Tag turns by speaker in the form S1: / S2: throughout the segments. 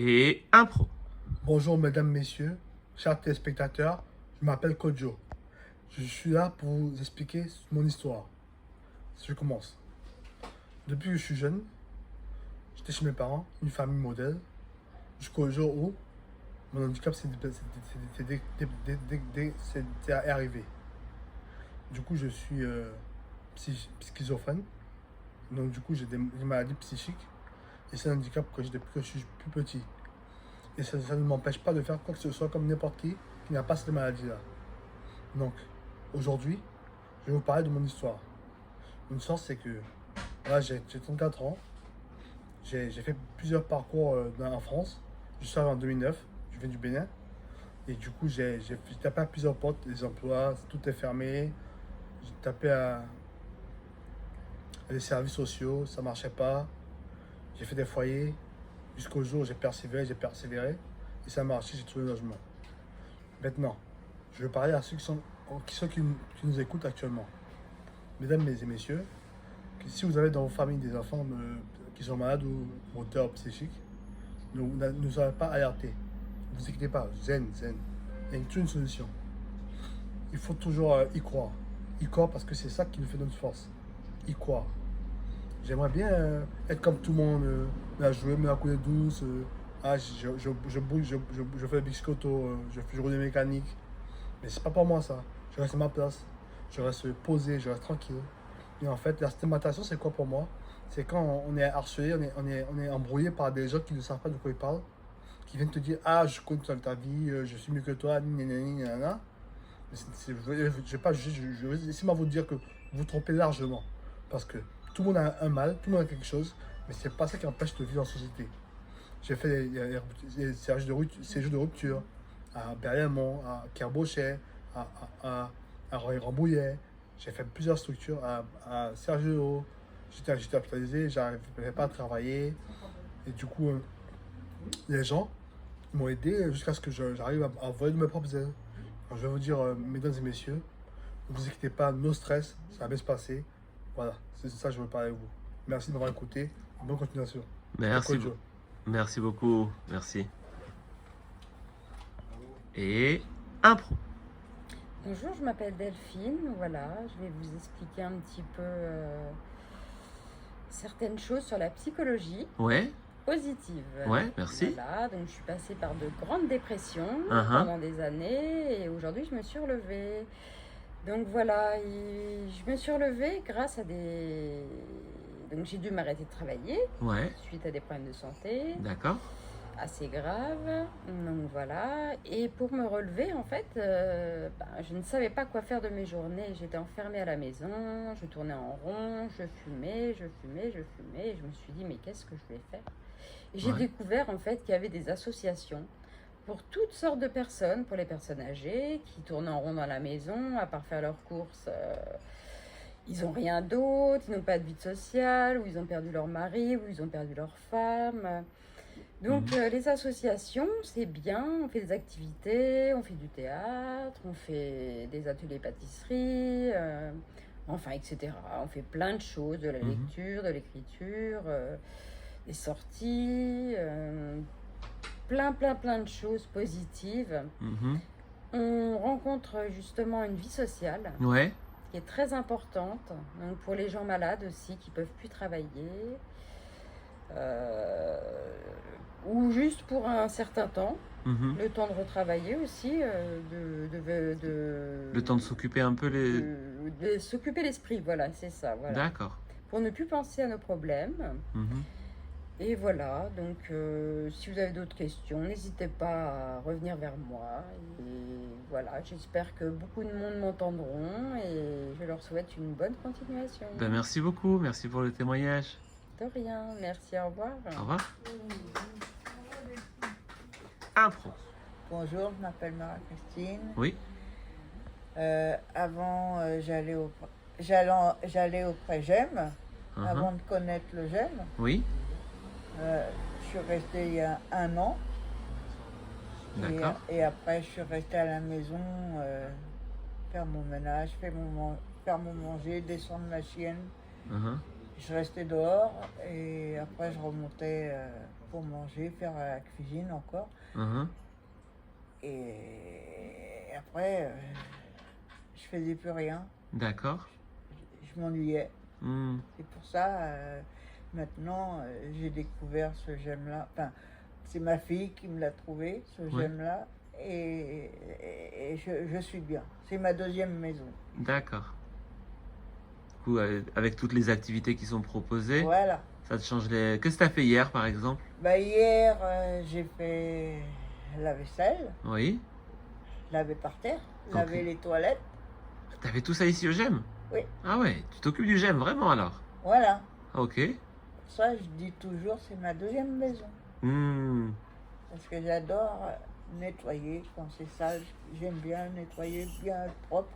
S1: Et impro.
S2: Bonjour mesdames, messieurs, chers téléspectateurs, je m'appelle Kojo. Je suis là pour vous expliquer mon histoire. Je commence. Depuis que je suis jeune, j'étais chez mes parents, une famille modèle, jusqu'au jour où mon handicap c'est arrivé. Du coup, je suis schizophrène, donc du coup j'ai des maladies psychiques et c'est un handicap que j'ai depuis que je suis plus petit. Et ça ne m'empêche pas de faire quoi que ce soit comme n'importe qui n'a pas cette maladie-là. Donc, aujourd'hui, je vais vous parler de mon histoire. Mon histoire, c'est que là, j'ai 34 ans. J'ai fait plusieurs parcours en France. Je suis arrivé en 2009. Je viens du Bénin. Et du coup, j'ai tapé à plusieurs portes, les emplois, tout est fermé. J'ai tapé à des services sociaux, ça ne marchait pas. J'ai fait des foyers. Jusqu'au jour où j'ai persévéré. Et ça a marché, j'ai trouvé le logement. Maintenant, je vais parler à ceux qui nous écoutent actuellement. Mesdames et messieurs, si vous avez dans vos familles des enfants qui sont malades ou moteurs psychiques, ne soyez pas alertés. Ne vous inquiétez pas, zen. Il y a toujours une solution. Il faut toujours y croire. Y croire parce que c'est ça qui nous fait notre force. Y croire. J'aimerais bien être comme tout le monde, jouer la coulée douce. Je fais le biscotto, je roule des mécaniques. Mais c'est pas pour moi ça. Je reste à ma place. Je reste posé, je reste tranquille. Et en fait, la stigmatisation, c'est quoi pour moi? C'est quand on est harcelé, on est embrouillé par des gens qui ne savent pas de quoi ils parlent, qui viennent te dire ah, je connais ta vie, je suis mieux que toi, nanana. Je ne vais pas juger, je vais essayer de vous dire que vous vous trompez largement. Parce que tout le monde a un mal, tout le monde a quelque chose, mais c'est pas ça qui empêche de vivre en société. J'ai fait des séjours de rupture à Berlaymont, à Kerbauchet, à Rambouillet. J'ai fait plusieurs structures à Sergio. J'étais hospitalisé, j'arrivais pas à travailler. Et du coup, les gens m'ont aidé jusqu'à ce que j'arrive à voler de mes propres ailes. Alors, je vais vous dire, mesdames et messieurs, ne vous inquiétez pas, no stress, ça va bien se passer. Voilà, c'est ça que je veux parler avec vous. Merci de m'avoir écouté. Bonne continuation.
S1: Merci beaucoup. Merci. Et impro.
S3: Bonjour, je m'appelle Delphine. Voilà, je vais vous expliquer un petit peu certaines choses sur la psychologie
S1: Ouais.
S3: positive.
S1: Ouais, merci.
S3: Voilà, donc je suis passée par de grandes dépressions pendant des années et aujourd'hui je me suis relevée. Donc voilà, je me suis relevée grâce à des... Donc j'ai dû m'arrêter de travailler suite à des problèmes de santé.
S1: D'accord.
S3: Assez grave, donc voilà. Et pour me relever, en fait, je ne savais pas quoi faire de mes journées. J'étais enfermée à la maison, je tournais en rond, je fumais. Et je me suis dit, mais qu'est-ce que je vais faire? Et j'ai découvert, en fait, qu'il y avait des associations pour toutes sortes de personnes, pour les personnes âgées qui tournent en rond dans la maison, à part faire leurs courses. Ils n'ont rien d'autre, ils n'ont pas de vie sociale, ou ils ont perdu leur mari, ou ils ont perdu leur femme. Donc les associations, c'est bien, on fait des activités, on fait du théâtre, on fait des ateliers pâtisserie, etc. On fait plein de choses, de la lecture, de l'écriture, des sorties, plein de choses positives. On rencontre justement une vie sociale qui est très importante, donc pour les gens malades aussi qui ne peuvent plus travailler. Ou juste pour un certain temps, le temps de retravailler aussi,
S1: le temps de s'occuper un peu
S3: de s'occuper l'esprit, voilà, c'est ça. Voilà.
S1: D'accord.
S3: Pour ne plus penser à nos problèmes. Et voilà, donc si vous avez d'autres questions, n'hésitez pas à revenir vers moi. Et voilà, j'espère que beaucoup de monde m'entendront et je leur souhaite une bonne continuation.
S1: Ben, merci beaucoup, merci pour le témoignage.
S3: De rien, merci, au revoir.
S1: Au revoir. Impro.
S4: Bonjour, je m'appelle Marie-Christine.
S1: Oui.
S4: Avant, j'allais au Prégem, avant de connaître le GEM.
S1: Oui.
S4: Je suis restée il y a 1 an.
S1: D'accord.
S4: Et après, je suis restée à la maison, faire mon ménage, faire mon manger, descendre la chienne. je restais dehors et après je remontais pour manger, faire la cuisine encore.
S1: Mhm.
S4: Et après, je faisais plus rien.
S1: D'accord.
S4: Je m'ennuyais.
S1: Hmm.
S4: C'est pour ça, maintenant, j'ai découvert ce j'aime-là. Enfin, c'est ma fille qui me l'a trouvé, ce
S1: Oui.
S4: j'aime-là. Et je suis bien. C'est ma deuxième maison.
S1: D'accord. Du coup, avec toutes les activités qui sont proposées,
S4: Voilà.
S1: ça te change les... Qu'est-ce que tu as fait hier, par exemple?
S4: Bah, hier, j'ai fait la vaisselle,
S1: Oui.
S4: laver par terre,
S1: Ok.
S4: laver les toilettes.
S1: T'avais tout ça ici au GEM?
S4: Oui.
S1: Ah ouais, tu t'occupes du GEM, vraiment, alors?
S4: Voilà.
S1: Ok.
S4: Pour ça, je dis toujours, c'est ma deuxième maison.
S1: Hmm.
S4: Parce que j'adore nettoyer quand c'est sale. J'aime bien nettoyer bien propre.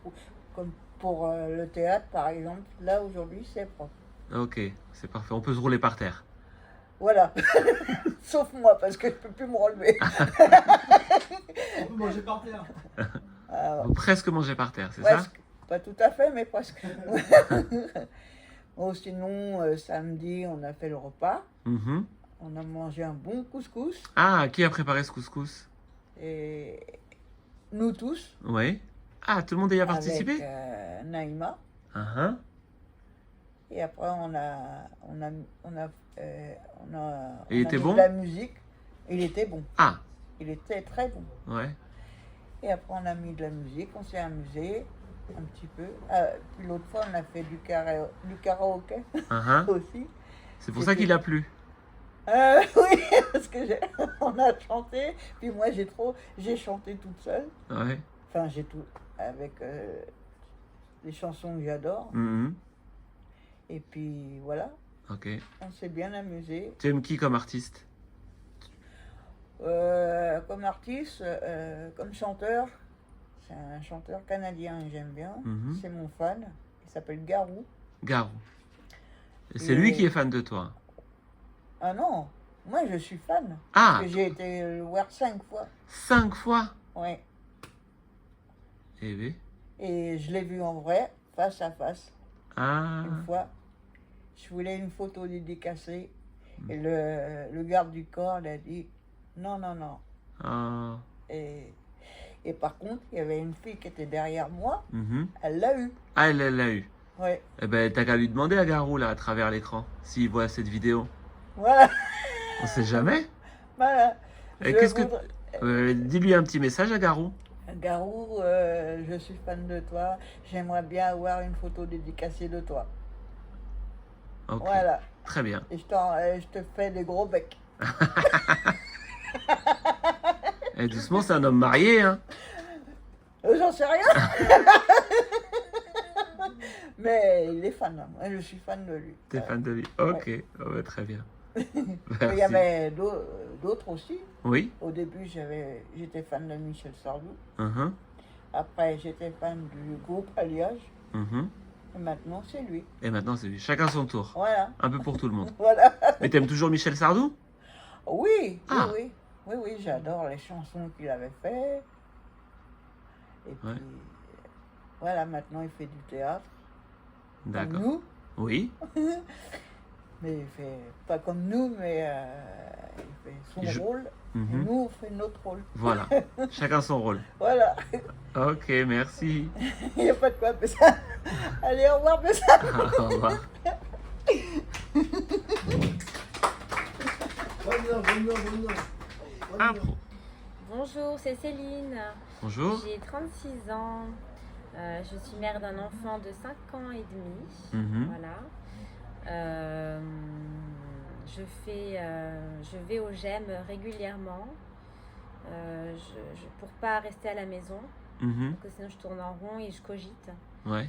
S4: Comme pour le théâtre, par exemple. Là, aujourd'hui, c'est propre.
S1: Ok, c'est parfait. On peut se rouler par terre.
S4: Voilà. Sauf moi, parce que je peux plus me relever.
S5: On peut manger par terre.
S4: Ah,
S1: On peut presque manger par terre, c'est ça?
S4: presque. Pas tout à fait, mais presque. Bon, sinon, samedi, on a fait le repas.
S1: Mhm.
S4: On a mangé un bon couscous.
S1: Ah, qui a préparé ce couscous?
S4: Et nous tous.
S1: Oui. Ah, tout le monde y a participé?
S4: Avec Naïma.
S1: Ah,
S4: Et après, on a
S1: Il était
S4: mis
S1: bon?
S4: de la musique. Il était bon.
S1: ah.
S4: Il était très bon.
S1: Ouais.
S4: Et après, on a mis de la musique. On s'est amusé un petit peu. Puis l'autre fois, on a fait du karaoké
S1: Ah,
S4: aussi.
S1: c'est pour ça qu'il a plu.
S4: Oui, parce que on a chanté. Puis moi, j'ai chanté toute seule.
S1: Ouais.
S4: Enfin, j'ai tout avec des chansons que j'adore.
S1: Mhm.
S4: Et puis voilà,
S1: Ok.
S4: on s'est bien amusé.
S1: Tu aimes qui comme artiste?
S4: Comme artiste, comme chanteur, c'est un chanteur canadien que j'aime bien.
S1: Mhm.
S4: C'est mon fan. Il s'appelle Garou.
S1: Garou. Et c'est
S4: Et-
S1: lui qui est fan de toi.
S4: Ah non, moi je suis fan.
S1: Ah,
S4: Parce que j'ai été le voir 5 fois.
S1: 5 fois.
S4: Ouais.
S1: Eh oui.
S4: Et je l'ai vu en vrai, face à face,
S1: Ah.
S4: une fois. Je voulais une photo dédicacée. Et le garde du corps, il a dit non, non, non.
S1: Ah.
S4: Et par contre, il y avait une fille qui était derrière moi,
S1: Mhm.
S4: elle l'a eu.
S1: Ah, elle l'a eu.
S4: Ouais.
S1: Eh ben, t'as qu'à lui demander à Garou, là, à travers l'écran, s'il voit cette vidéo.
S4: Voilà,
S1: On sait jamais.
S4: voilà.
S1: Et
S4: Je
S1: qu'est-ce que...
S4: voudrais-
S1: dis-lui un petit message à Garou.
S4: Garou, je suis fan de toi. J'aimerais bien avoir une photo dédicacée de toi.
S1: Ok.
S4: Voilà.
S1: Très bien.
S4: Et je te fais des gros becs.
S1: Et doucement, c'est un homme marié, hein.
S4: J'en sais rien. Mais il est fan. Moi, je suis fan de lui.
S1: T'es fan de lui. Ok. Oh, bah, très bien. Merci.
S4: Il y avait d'autres aussi.
S1: Oui.
S4: Au début, j'étais fan de Michel Sardou.
S1: Mhm.
S4: Après, j'étais fan du groupe Alliage.
S1: Mhm.
S4: Et maintenant, c'est lui.
S1: Et maintenant, c'est lui. Chacun son tour.
S4: Voilà.
S1: Un peu pour tout le monde.
S4: Voilà.
S1: Mais t'aimes toujours Michel Sardou?
S4: Oui,
S1: Ah.
S4: oui, oui. Oui, oui, j'adore les chansons qu'il avait fait. Et puis,
S1: Ouais.
S4: voilà, maintenant, il fait du théâtre. Comme
S1: D'accord.
S4: nous.
S1: Oui.
S4: Mais il fait pas comme nous, mais il fait son
S1: Il joue-
S4: rôle. Et
S1: Mhm.
S4: nous, on fait notre rôle.
S1: Voilà. Chacun son rôle.
S4: Voilà.
S1: Ok, merci.
S4: Il n'y a pas de quoi, ça. Allez, au revoir, ça.
S1: Au revoir.
S5: Bonne
S1: Impro.
S3: Bonjour, c'est Céline.
S1: Bonjour.
S3: J'ai 36 ans. Je suis mère d'un enfant de 5 ans et demi.
S1: Mhm.
S3: Voilà. Je vais au GEM régulièrement pour pas rester à la maison,
S1: Mhm.
S3: parce que sinon je tourne en rond et je cogite.
S1: Ouais.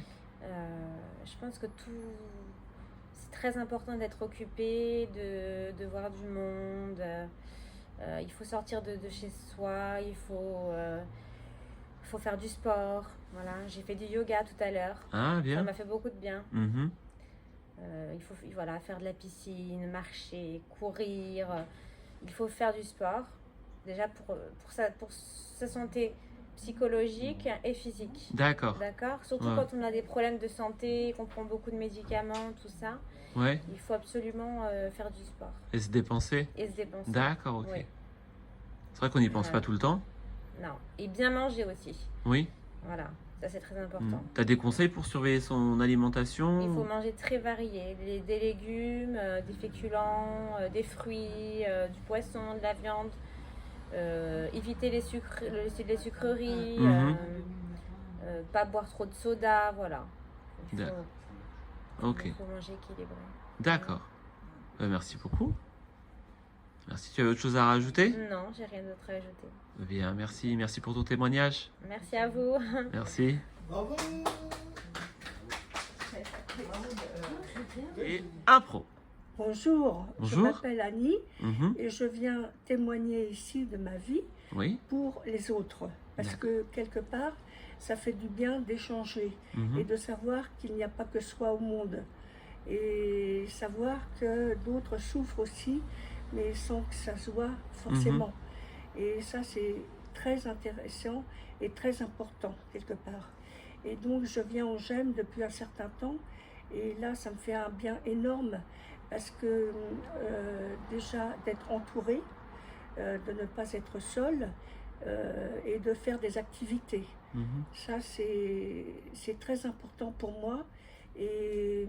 S3: Je pense que c'est très important d'être occupé, de voir du monde. Il faut sortir de chez soi, il faut faire du sport. Voilà. J'ai fait du yoga tout à l'heure.
S1: Ah,
S3: Ça
S1: bien.
S3: m'a fait beaucoup de bien.
S1: Mhm.
S3: Il faut faire de la piscine, marcher, courir. Il faut faire du sport. Déjà pour sa santé
S6: psychologique et physique.
S1: D'accord.
S6: D'accord? Surtout
S1: Ouais.
S6: quand on a des problèmes de santé, qu'on prend beaucoup de médicaments, tout ça,
S1: Ouais.
S6: il faut absolument faire du sport
S1: Et se dépenser.
S6: et se dépenser.
S1: D'accord, ok.
S6: Oui.
S1: C'est vrai qu'on n'y pense
S6: Ouais.
S1: pas tout le temps.
S6: Non. Et bien manger aussi.
S1: Oui.
S6: Voilà, ça c'est très important.
S1: Tu as des conseils pour surveiller son alimentation?
S6: Il faut manger très varié, des légumes, des féculents, des fruits, du poisson, de la viande, éviter les sucreries,
S1: Mhm.
S6: pas boire trop de soda, voilà.
S1: D'accord. Ok.
S6: Il faut manger équilibré.
S1: D'accord. Merci beaucoup. Merci. Tu as autre chose à rajouter?
S6: Non, j'ai rien d'autre à ajouter.
S1: Bien, merci. Merci pour ton témoignage.
S6: Merci à vous.
S1: Merci.
S5: Bravo.
S1: Et impro.
S7: Bonjour,
S1: Bonjour.
S7: je m'appelle Annie
S1: Mhm.
S7: et je viens témoigner ici de ma vie
S1: Oui.
S7: pour les autres. Parce que quelque part, ça fait du bien d'échanger
S1: Mhm.
S7: et de savoir qu'il n'y a pas que soi au monde. Et savoir que d'autres souffrent aussi, mais sans que ça se voit forcément. Et ça, c'est très intéressant et très important quelque part. Et donc, je viens au GEM depuis un certain temps. Et là, ça me fait un bien énorme parce que déjà d'être entourée, de ne pas être seule et de faire des activités.
S1: Mhm.
S7: Ça, c'est très important pour moi et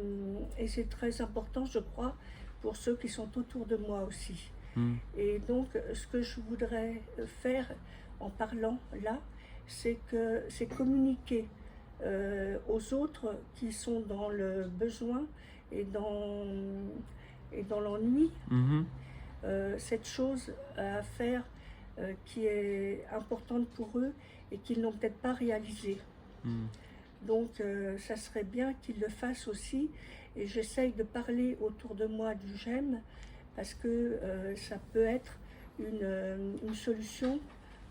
S7: c'est très important, je crois, pour ceux qui sont autour de moi aussi.
S1: Mhm.
S7: Et donc, ce que je voudrais faire en parlant là, c'est communiquer aux autres qui sont dans le besoin et dans l'ennui,
S1: Mhm.
S7: cette chose à faire qui est importante pour eux et qu'ils n'ont peut-être pas réalisée.
S1: Mhm.
S7: Donc, ça serait bien qu'ils le fassent aussi. Et j'essaye de parler autour de moi du GEM parce que ça peut être une solution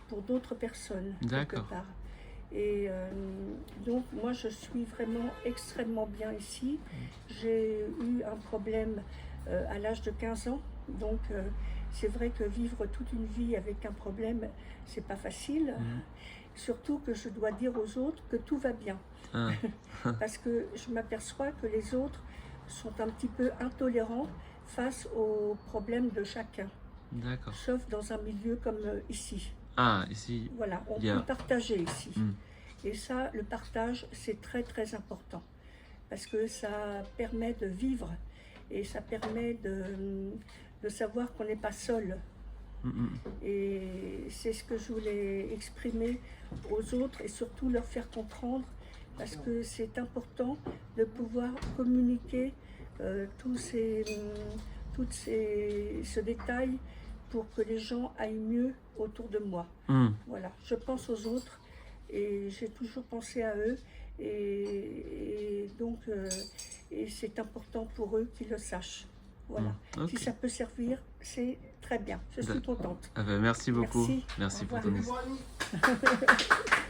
S7: pour d'autres personnes, quelque
S1: D'accord.
S7: part. Et donc, moi, je suis vraiment extrêmement bien ici. J'ai eu un problème à l'âge de 15 ans. Donc, c'est vrai que vivre toute une vie avec un problème, c'est pas facile.
S1: Mhm.
S7: Surtout que je dois dire aux autres que tout va bien.
S1: Ah.
S7: Parce que je m'aperçois que les autres sont un petit peu intolérants face aux problèmes de chacun,
S1: D'accord.
S7: sauf dans un milieu comme ici.
S1: Ah, ici.
S7: Voilà, on
S1: Il y a-
S7: peut partager ici.
S1: Mm.
S7: Et ça, le partage, c'est très très important. Parce que ça permet de vivre et ça permet de savoir qu'on n'est pas seul.
S1: Mhm.
S7: Et c'est ce que je voulais exprimer aux autres et surtout leur faire comprendre parce que c'est important de pouvoir communiquer ce détail pour que les gens aillent mieux autour de moi.
S1: Mhm.
S7: Voilà, je pense aux autres et j'ai toujours pensé à eux et donc et c'est important pour eux qu'ils le sachent. Voilà.
S1: Mhm. Ok.
S7: Si ça peut servir, c'est très bien. Je suis
S1: D'accord.
S7: contente.
S1: Ah ben, merci beaucoup.
S7: Merci.
S1: Merci
S7: Au
S1: pour
S7: revoir.
S1: ton
S5: Bravo, Annie.